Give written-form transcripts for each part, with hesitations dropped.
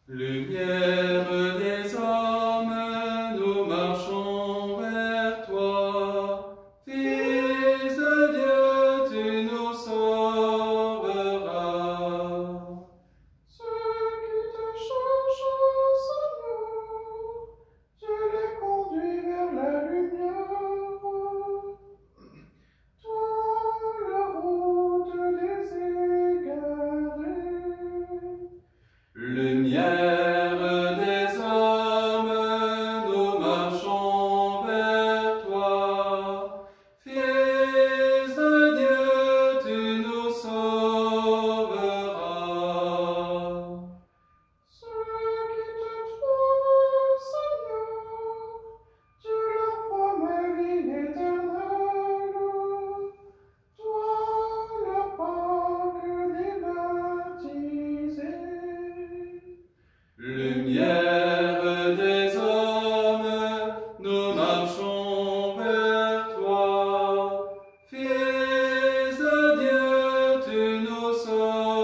Lumière des hommes, nous marchons vers toi. Fils de Dieu, tu nous sauveras. Ceux qui te cherchent, Seigneur, tu les conduis vers la lumière. Toi, la route des égarés. Lumière des hommes, nous marchons vers toi. Fils de Dieu, tu nous sauveras. Ceux qui te trouvent, Seigneur, tu leur promets vie éternelle. Toi, la Pâque des baptisés. Lumière des hommes, nous marchons vers toi. Fils de Dieu, tu nous sauveras.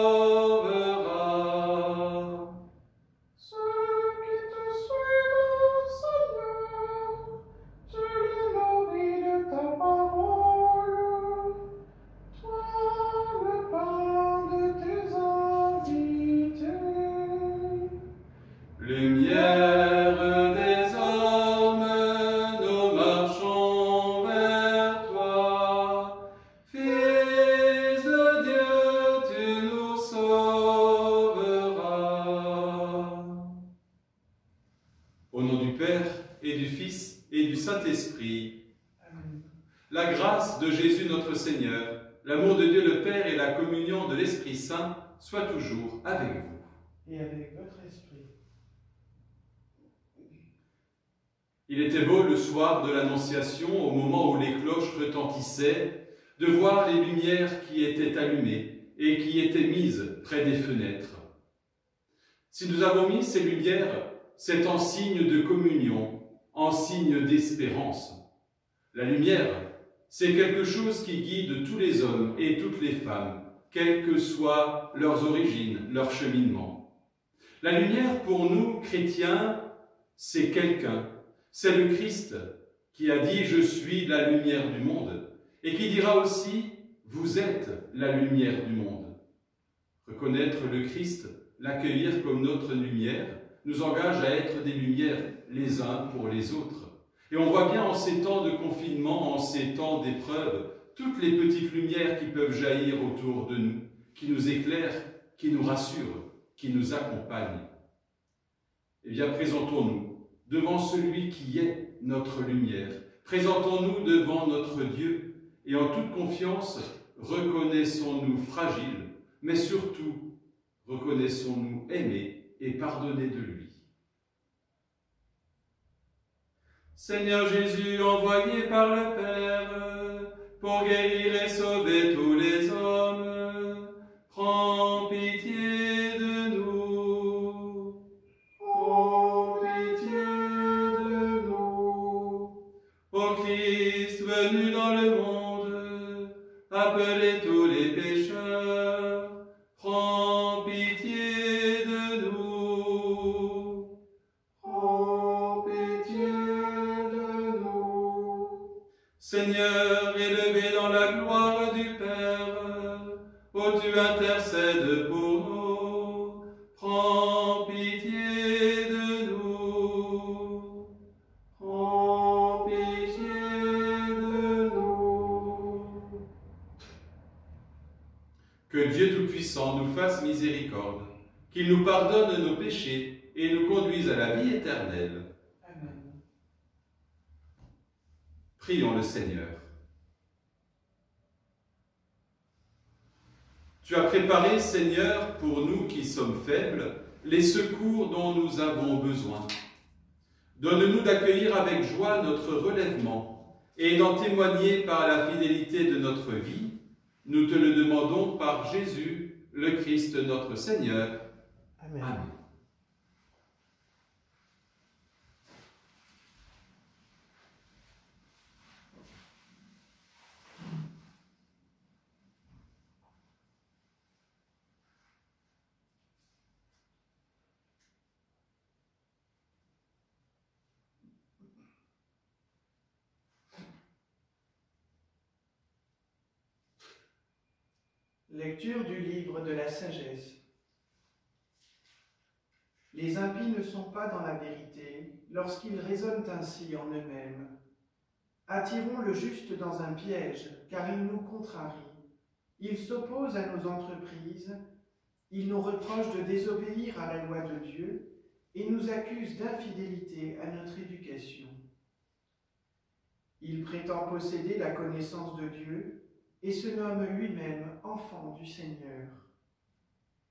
Ceux qui te suivent, Seigneur, tu les nourris de ta parole. Toi, le pain de tes invités. Lumière des hommes, nous marchons vers toi. Fils de Dieu, tu nous sauveras. Au nom du Père et du Fils et du Saint-Esprit, Amen. la grâce de Jésus notre Seigneur, l'amour de Dieu le Père et la communion de l'Esprit Saint soient toujours avec vous. Et avec votre esprit. Il était beau le soir de l'Annonciation, au moment où les cloches retentissaient, de voir les lumières qui étaient allumées et qui étaient mises près des fenêtres. Si nous avons mis ces lumières, c'est en signe de communion, en signe d'espérance. La lumière, c'est quelque chose qui guide tous les hommes et toutes les femmes, quelles que soient leurs origines, leur cheminement. La lumière, pour nous, chrétiens, c'est quelqu'un. C'est le Christ qui a dit « Je suis la lumière du monde » et qui dira aussi « Vous êtes la lumière du monde ». Reconnaître le Christ, l'accueillir comme notre lumière, nous engage à être des lumières les uns pour les autres. Et on voit bien en ces temps de confinement, en ces temps d'épreuve, toutes les petites lumières qui peuvent jaillir autour de nous, qui nous éclairent, qui nous rassurent, qui nous accompagnent. Eh bien, présentons-nous devant celui qui est notre lumière. Présentons-nous devant notre Dieu et en toute confiance, reconnaissons-nous fragiles, mais surtout, reconnaissons-nous aimés et pardonnés de lui. Seigneur Jésus, envoyé par le Père pour guérir et sauver tous les hommes, prends pitié de nous. Oh, pitié de nous. Ô Christ venu dans le monde, appelez tous les pécheurs, prends pitié de nous. Oh, pitié de nous. Seigneur, élevé dans la gloire du Père, ô tu intercèdes pour nous, prends pitié de nous. Oh, pitié de nous. Que Dieu Tout-Puissant nous fasse miséricorde, qu'il nous pardonne nos péchés et nous conduise à la vie éternelle. Amen. Prions le Seigneur. Tu as préparé, Seigneur, pour nous qui sommes faibles, les secours dont nous avons besoin. Donne-nous d'accueillir avec joie notre relèvement et d'en témoigner par la fidélité de notre vie. Nous te le demandons par Jésus, le Christ notre Seigneur. Amen. Amen. Lecture du livre de la sagesse. Les impies ne sont pas dans la vérité lorsqu'ils raisonnent ainsi en eux-mêmes. Attirons le juste dans un piège, car il nous contrarie. Il s'oppose à nos entreprises, il nous reproche de désobéir à la loi de Dieu et nous accuse d'infidélité à notre éducation. Il prétend posséder la connaissance de Dieu et se nomme lui-même enfant du Seigneur.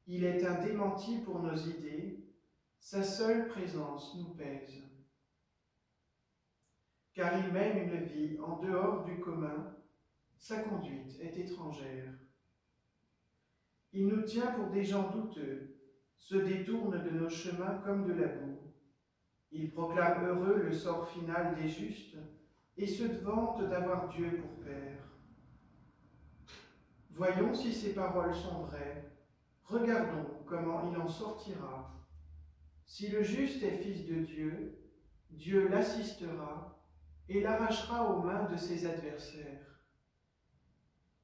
Il est un démenti pour nos idées, sa seule présence nous pèse. Car il mène une vie en dehors du commun, sa conduite est étrangère. Il nous tient pour des gens douteux, se détourne de nos chemins comme de la boue. Il proclame heureux le sort final des justes et se vante d'avoir Dieu pour Père. Voyons si ces paroles sont vraies. Regardons comment il en sortira. Si le juste est fils de Dieu, Dieu l'assistera et l'arrachera aux mains de ses adversaires.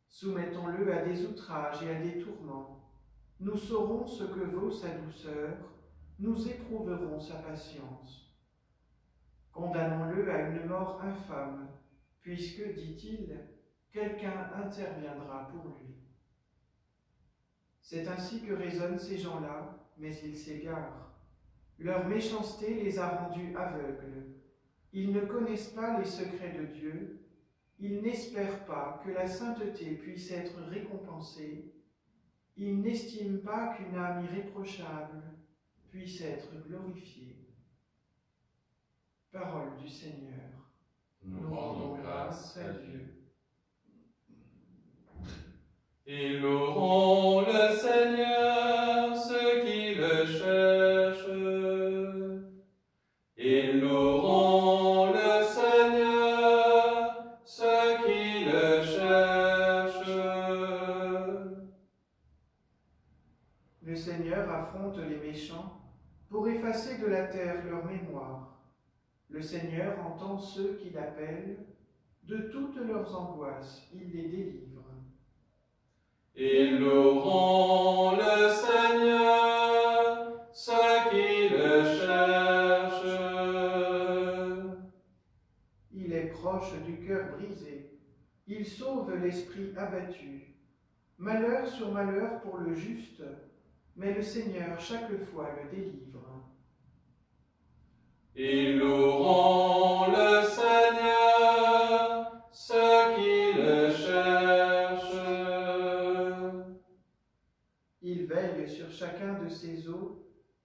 Soumettons-le à des outrages et à des tourments. Nous saurons ce que vaut sa douceur, nous éprouverons sa patience. Condamnons-le à une mort infâme, puisque, dit-il, quelqu'un interviendra pour lui. C'est ainsi que raisonnent ces gens-là, mais ils s'égarent. Leur méchanceté les a rendus aveugles. Ils ne connaissent pas les secrets de Dieu, ils n'espèrent pas que la sainteté puisse être récompensée, ils n'estiment pas qu'une âme irréprochable puisse être glorifiée. Parole du Seigneur. Nous rendons grâce à Dieu. Et loueront le Seigneur, ceux qui le cherchent. Et loueront le Seigneur, ceux qui le cherchent. Le Seigneur affronte les méchants pour effacer de la terre leur mémoire. Le Seigneur entend ceux qui l'appellent, de toutes leurs angoisses, il les délivre. Et loueront le Seigneur, ceux qui le cherchent. Il est proche du cœur brisé, il sauve l'esprit abattu. Malheur sur malheur pour le juste, mais le Seigneur chaque fois le délivre. Et loueront le Seigneur, ceux qui le cherchent. Il veille sur chacun de ses os,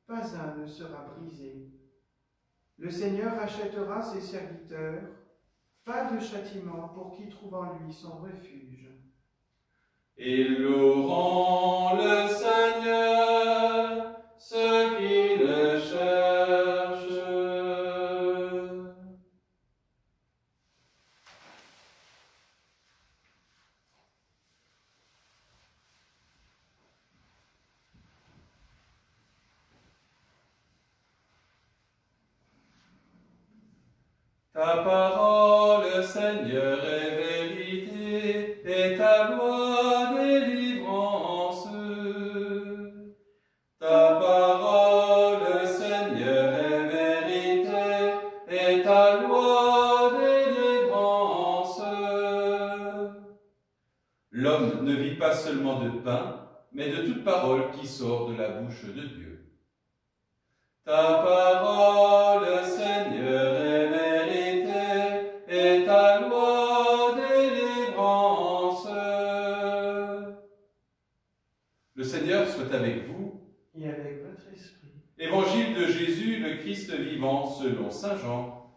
pas un ne sera brisé. Le Seigneur rachètera ses serviteurs, pas de châtiment pour qui trouve en lui son refuge. Et loueront le Seigneur, ceux qui le cherchent. Ta parole, Seigneur, est vérité, et ta loi délivrance. Ta parole, Seigneur, est vérité, et ta loi délivrance. L'homme ne vit pas seulement de pain, mais de toute parole qui sort de la bouche de Dieu. Ta parole, Seigneur, est vérité, et ta loi délivrance. Le Seigneur soit avec vous. Et avec votre esprit. Évangile de Jésus, le Christ vivant, selon saint Jean.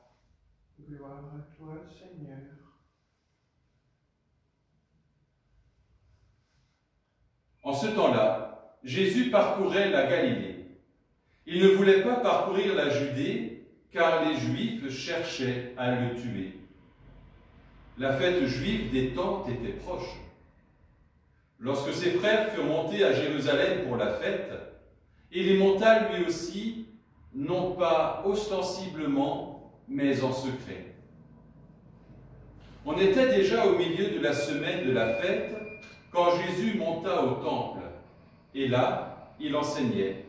Gloire à toi, Seigneur. En ce temps-là, Jésus parcourait la Galilée. Il ne voulait pas parcourir la Judée, car les Juifs cherchaient à le tuer. La fête juive des Tentes était proche. Lorsque ses frères furent montés à Jérusalem pour la fête, il y monta lui aussi, non pas ostensiblement, mais en secret. On était déjà au milieu de la semaine de la fête, quand Jésus monta au temple, et là, il enseignait.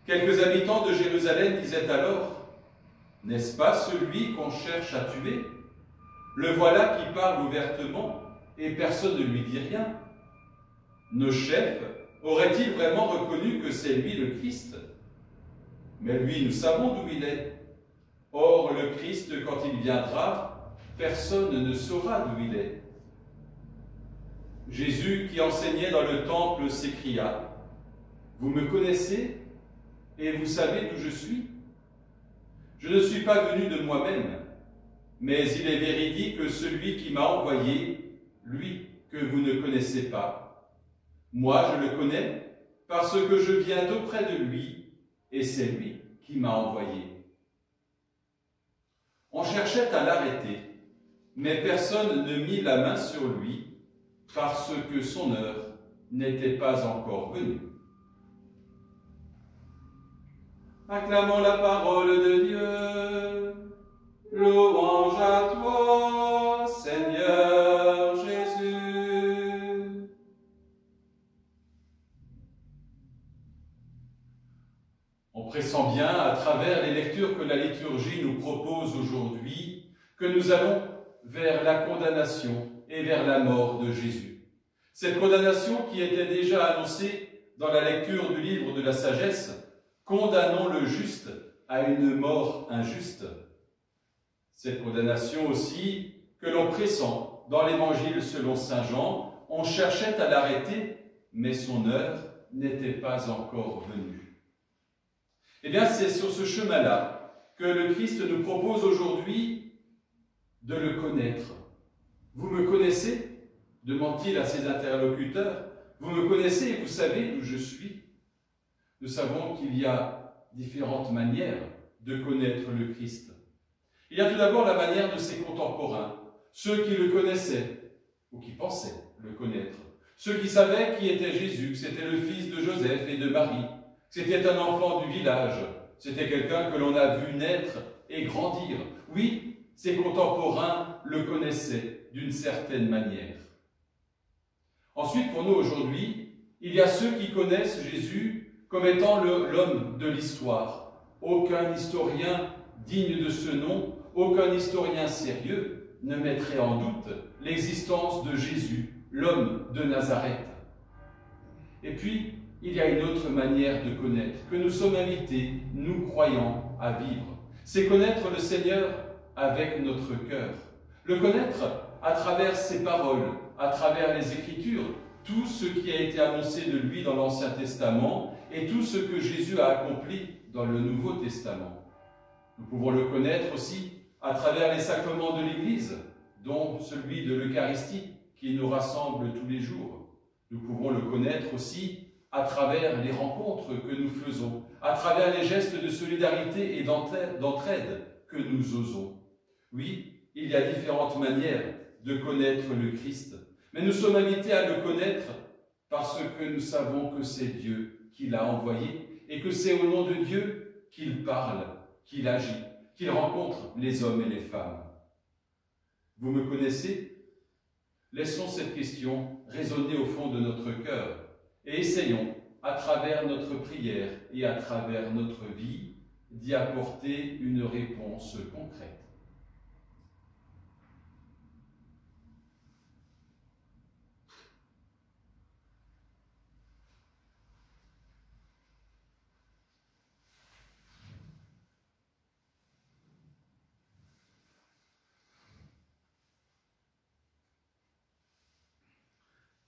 Quelques habitants de Jérusalem disaient alors, « N'est-ce pas celui qu'on cherche à tuer? Le voilà qui parle ouvertement, et personne ne lui dit rien. Nos chefs auraient-ils vraiment reconnu que c'est lui le Christ? Mais lui, nous savons d'où il est. Or, le Christ, quand il viendra, personne ne saura d'où il est. » Jésus, qui enseignait dans le temple, s'écria, « Vous me connaissez et vous savez d'où je suis? Je ne suis pas venu de moi-même, mais il est véridique que celui qui m'a envoyé, lui que vous ne connaissez pas. Moi, je le connais parce que je viens d'auprès de lui, et c'est lui qui m'a envoyé. » On cherchait à l'arrêter, mais personne ne mit la main sur lui, parce que son heure n'était pas encore venue. Acclamons la parole de Dieu. Louange à toi, Seigneur Jésus. On pressent bien, à travers les lectures que la liturgie nous propose aujourd'hui, que nous allons vers la condamnation et vers la mort de Jésus. Cette condamnation qui était déjà annoncée dans la lecture du livre de la sagesse, condamnons le juste à une mort injuste. Cette condamnation aussi que l'on pressent dans l'évangile selon saint Jean, on cherchait à l'arrêter, mais son heure n'était pas encore venue. Eh bien, c'est sur ce chemin-là que le Christ nous propose aujourd'hui de le connaître. Vous me connaissez, demande-t-il à ses interlocuteurs. Vous me connaissez et vous savez d'où je suis. Nous savons qu'il y a différentes manières de connaître le Christ. Il y a tout d'abord la manière de ses contemporains, ceux qui le connaissaient, ou qui pensaient le connaître, ceux qui savaient qui était Jésus, que c'était le fils de Joseph et de Marie, que c'était un enfant du village, c'était quelqu'un que l'on a vu naître et grandir. Oui, ses contemporains le connaissaient d'une certaine manière. Ensuite, pour nous aujourd'hui, il y a ceux qui connaissent Jésus comme étant l'homme de l'histoire. Aucun historien digne de ce nom, aucun historien sérieux ne mettrait en doute l'existence de Jésus, l'homme de Nazareth. Et puis, il y a une autre manière de connaître, que nous sommes invités, nous croyants, à vivre. C'est connaître le Seigneur avec notre cœur. Le connaître à travers ses paroles, à travers les Écritures, tout ce qui a été annoncé de lui dans l'Ancien Testament et tout ce que Jésus a accompli dans le Nouveau Testament. Nous pouvons le connaître aussi à travers les sacrements de l'Église, dont celui de l'Eucharistie qui nous rassemble tous les jours. Nous pouvons le connaître aussi à travers les rencontres que nous faisons, à travers les gestes de solidarité et d'entraide que nous osons. Oui, il y a différentes manières de connaître le Christ, mais nous sommes invités à le connaître parce que nous savons que c'est Dieu qui l'a envoyé et que c'est au nom de Dieu qu'il parle, qu'il agit, qu'il rencontre les hommes et les femmes. Vous me connaissez? Laissons cette question résonner au fond de notre cœur et essayons, à travers notre prière et à travers notre vie, d'y apporter une réponse concrète.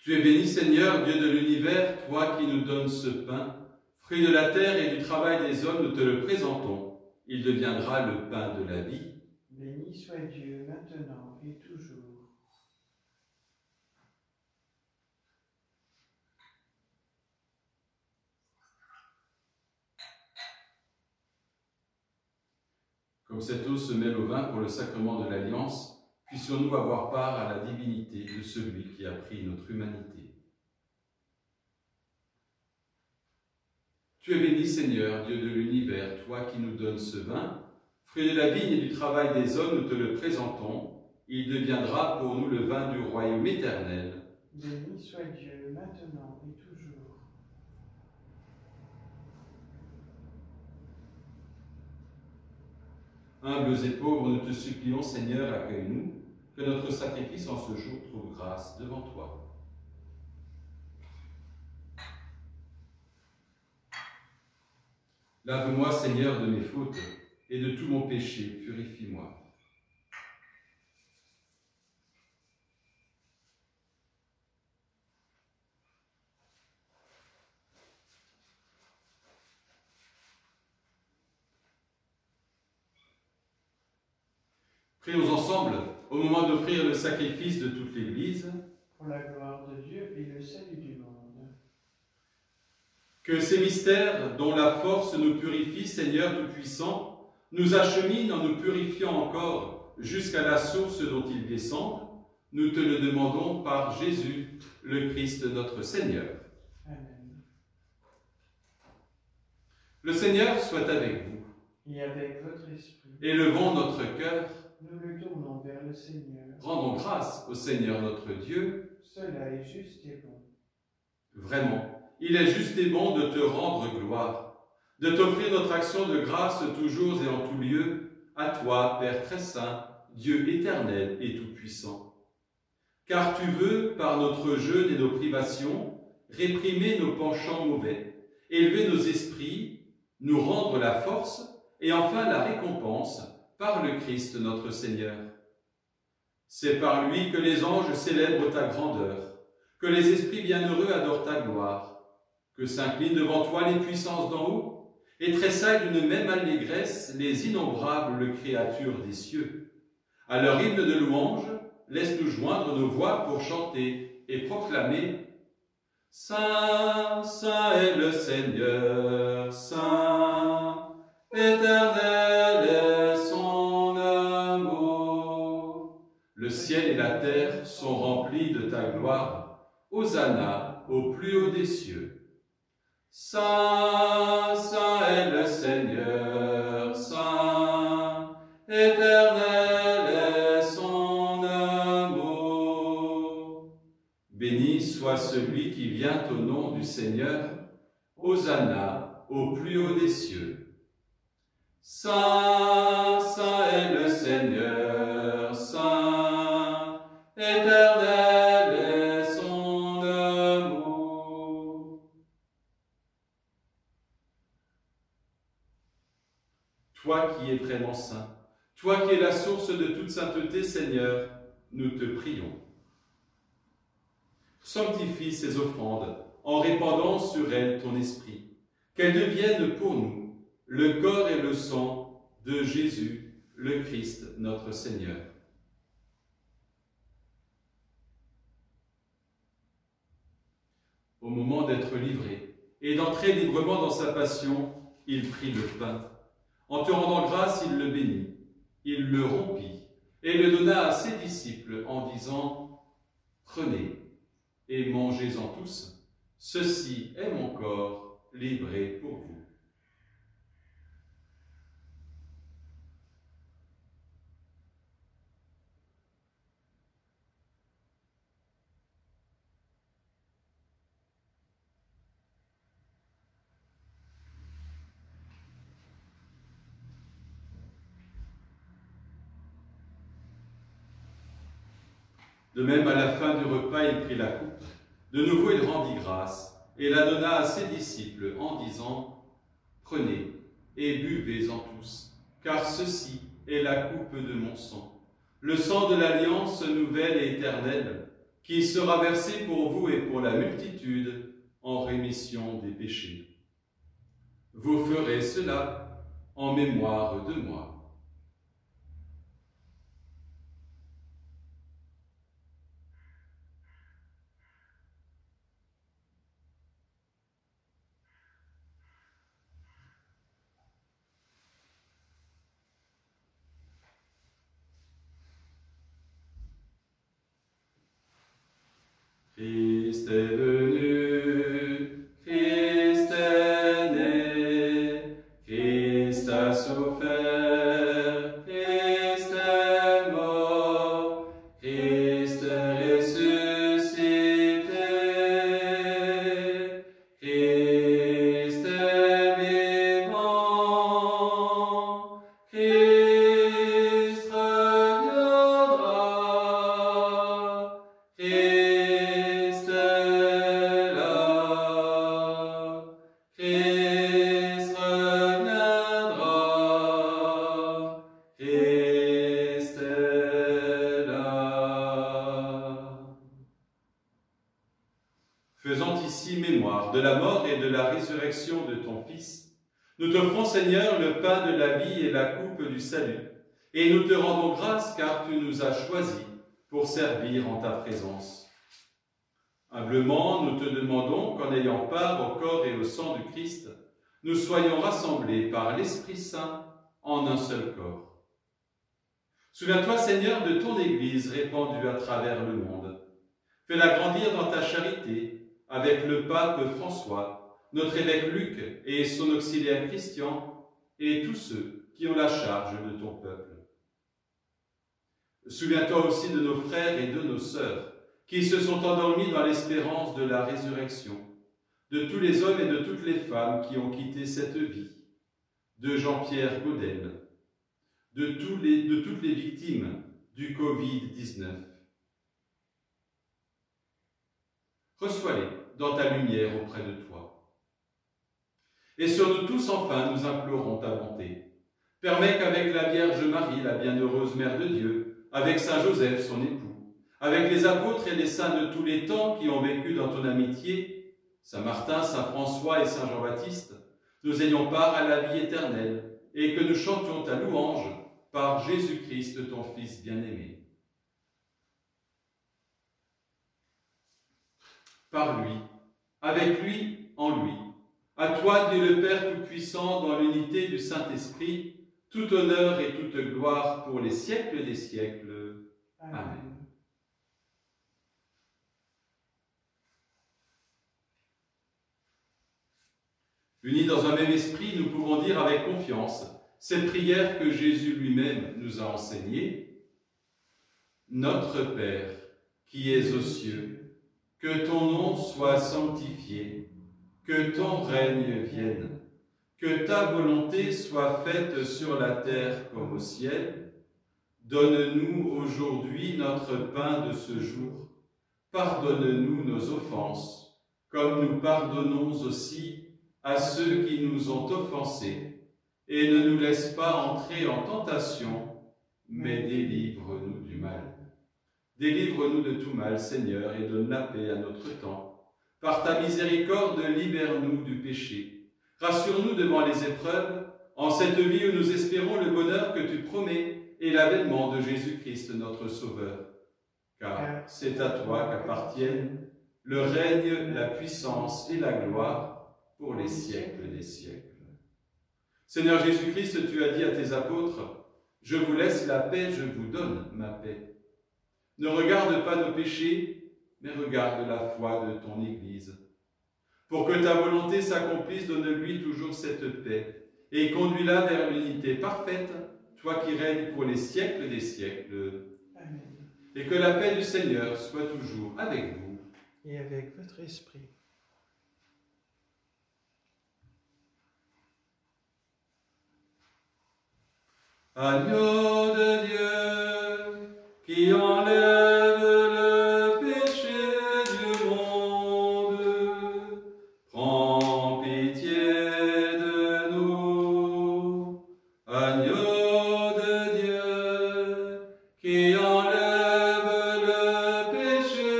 Tu es béni, Seigneur, Dieu de l'univers, toi qui nous donnes ce pain, fruit de la terre et du travail des hommes, nous te le présentons. Il deviendra le pain de la vie. Béni soit Dieu, maintenant et toujours. Comme cette eau se mêle au vin pour le sacrement de l'Alliance, puissions-nous avoir part à la divinité de celui qui a pris notre humanité. Tu es béni, Seigneur, Dieu de l'univers, toi qui nous donnes ce vin, fruit de la vigne et du travail des hommes, nous te le présentons. Il deviendra pour nous le vin du royaume éternel. Béni soit Dieu, maintenant et toujours. Humbles et pauvres, nous te supplions, Seigneur, accueille-nous, que notre sacrifice en ce jour trouve grâce devant toi. Lave-moi, Seigneur, de mes fautes, et de tout mon péché, purifie-moi. Prions ensemble, au moment d'offrir le sacrifice de toute l'Église, Pour la gloire de Dieu et le salut du monde. que ces mystères, dont la force nous purifie, Seigneur Tout-Puissant, nous acheminent en nous purifiant encore jusqu'à la source dont ils descendent, nous te le demandons par Jésus, le Christ notre Seigneur. Amen. Le Seigneur soit avec vous. Et avec votre esprit, Élevons notre cœur, nous le tournons vers le Seigneur. rendons grâce au Seigneur notre Dieu. Cela est juste et bon. Vraiment, il est juste et bon de te rendre gloire, de t'offrir notre action de grâce toujours et en tout lieu, à toi, Père très saint, Dieu éternel et tout-puissant. Car tu veux, par notre jeûne et nos privations, réprimer nos penchants mauvais, élever nos esprits, nous rendre la force et enfin la récompense par le Christ notre Seigneur. C'est par lui que les anges célèbrent ta grandeur, que les esprits bienheureux adorent ta gloire, que s'inclinent devant toi les puissances d'en haut, et tressaillent d'une même allégresse les innombrables créatures des cieux. À leur hymne de louange, laisse-nous joindre nos voix pour chanter et proclamer « Saint, Saint est le Seigneur, Saint, éternel est son amour. Le ciel et la terre sont remplis de ta gloire, Hosanna au plus haut des cieux. Saint, Saint est le Seigneur, Saint, éternel est son amour. Béni soit celui qui vient au nom du Seigneur, Hosanna au plus haut des cieux. Saint, Saint est le Seigneur, Saint, éternel est son amour. Toi qui es vraiment saint, toi qui es la source de toute sainteté, Seigneur, nous te prions. Sanctifie ces offrandes en répandant sur elles ton esprit, qu'elles deviennent pour nous le corps et le sang de Jésus, le Christ, notre Seigneur. Au moment d'être livré et d'entrer librement dans sa passion, il prit le pain. En te rendant grâce, il le bénit, il le rompit et le donna à ses disciples en disant « Prenez et mangez-en tous, ceci est mon corps livré pour vous. » De même, à la fin du repas, il prit la coupe. De nouveau, il rendit grâce et la donna à ses disciples en disant « Prenez et buvez-en tous, car ceci est la coupe de mon sang, le sang de l'alliance nouvelle et éternelle, qui sera versé pour vous et pour la multitude en rémission des péchés. Vous ferez cela en mémoire de moi. » Christ est venu, Christ est né, Christ a souffert, Christ est mort, Christ est ressuscité, faisant ici mémoire de la mort et de la résurrection de ton Fils, nous t'offrons, Seigneur, le pain de la vie et la coupe du salut, et nous te rendons grâce car tu nous as choisis pour servir en ta présence. Humblement, nous te demandons qu'en ayant part au corps et au sang du Christ, nous soyons rassemblés par l'Esprit Saint en un seul corps. Souviens-toi, Seigneur, de ton Église répandue à travers le monde. Fais-la grandir dans ta charité avec le pape François, notre évêque Luc et son auxiliaire Christian et tous ceux qui ont la charge de ton peuple. Souviens-toi aussi de nos frères et de nos sœurs qui se sont endormis dans l'espérance de la résurrection, de tous les hommes et de toutes les femmes qui ont quitté cette vie, de Jean-Pierre Godel, de toutes les victimes du Covid-19. Reçois-les dans ta lumière auprès de toi. Et sur nous tous, enfin, nous implorons ta bonté. Permets qu'avec la Vierge Marie, la bienheureuse Mère de Dieu, avec Saint Joseph, son époux, avec les apôtres et les saints de tous les temps qui ont vécu dans ton amitié, Saint Martin, Saint François et Saint Jean-Baptiste, nous ayons part à la vie éternelle et que nous chantions ta louange par Jésus-Christ, ton Fils bien-aimé. Par lui, avec lui, en lui. À toi, Dieu le Père Tout-Puissant, dans l'unité du Saint-Esprit, tout honneur et toute gloire pour les siècles des siècles. Amen. Unis dans un même esprit, nous pouvons dire avec confiance cette prière que Jésus lui-même nous a enseignée. Notre Père, qui es aux cieux, que ton nom soit sanctifié, que ton règne vienne, que ta volonté soit faite sur la terre comme au ciel. Donne-nous aujourd'hui notre pain de ce jour. Pardonne-nous nos offenses, comme nous pardonnons aussi à ceux qui nous ont offensés. Et ne nous laisse pas entrer en tentation, mais délivre-nous du mal. Délivre-nous de tout mal, Seigneur, et donne la paix à notre temps. Par ta miséricorde, libère-nous du péché. Rassure-nous devant les épreuves, en cette vie où nous espérons le bonheur que tu promets et l'avènement de Jésus-Christ, notre Sauveur. Car c'est à toi qu'appartiennent le règne, la puissance et la gloire pour les siècles des siècles. Seigneur Jésus-Christ, tu as dit à tes apôtres, « Je vous laisse la paix, je vous donne ma paix. » Ne regarde pas nos péchés, mais regarde la foi de ton Église. Pour que ta volonté s'accomplisse, donne-lui toujours cette paix et conduis-la vers l'unité parfaite, toi qui règnes pour les siècles des siècles. Amen. Et que la paix du Seigneur soit toujours avec vous. Et avec votre esprit. Agneau de Dieu, qui enlève le péché du monde, prends pitié de nous. Agneau de Dieu, qui enlève le péché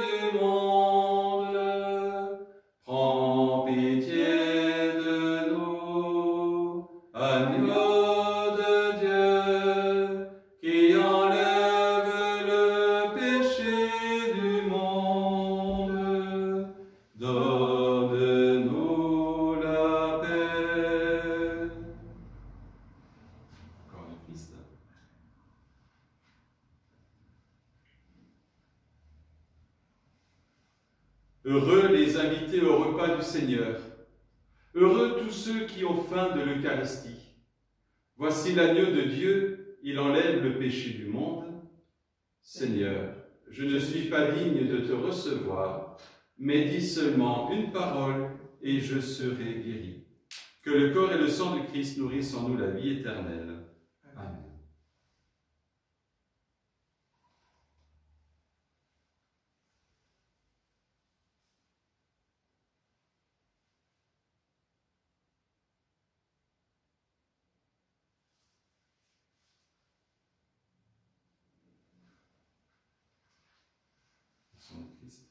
du monde, prends pitié de nous. Agneau Heureux les invités au repas du Seigneur. Heureux tous ceux qui ont faim de l'Eucharistie. Voici l'agneau de Dieu, il enlève le péché du monde. Seigneur, je ne suis pas digne de te recevoir, mais dis seulement une parole et je serai guéri. Que le corps et le sang du Christ nourrissent en nous la vie éternelle. Amen. Christ.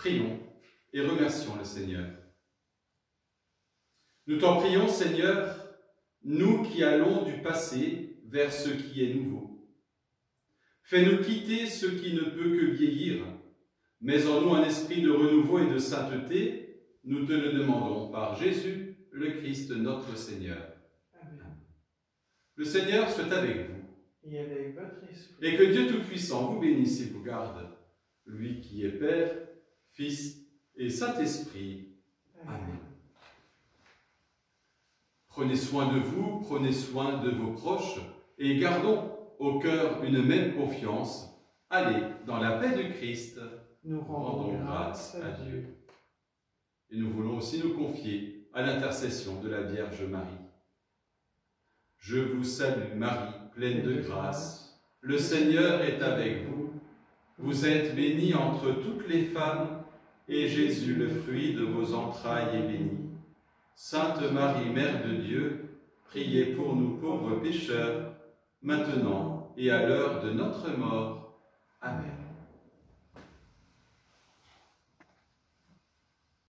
Prions et remercions le Seigneur. Nous t'en prions, Seigneur, nous qui allons du passé vers ce qui est nouveau. Fais-nous quitter ce qui ne peut que vieillir, mets en nous un esprit de renouveau et de sainteté, nous te le demandons par Jésus, le Christ, notre Seigneur. Amen. Le Seigneur soit avec vous. Et avec votre esprit. Et que Dieu Tout-Puissant vous bénisse et vous garde, lui qui est Père, Fils et Saint-Esprit. Amen. Prenez soin de vous, prenez soin de vos proches, et gardons au cœur une même confiance. Allez, dans la paix de Christ, Nous rendons grâce à Dieu. Et nous voulons aussi nous confier à l'intercession de la Vierge Marie. Je vous salue Marie, pleine de grâce. Le Seigneur est avec vous. Vous êtes bénie entre toutes les femmes, et Jésus, le fruit de vos entrailles, est béni. Sainte Marie, Mère de Dieu, priez pour nous pauvres pécheurs, maintenant et à l'heure de notre mort. Amen.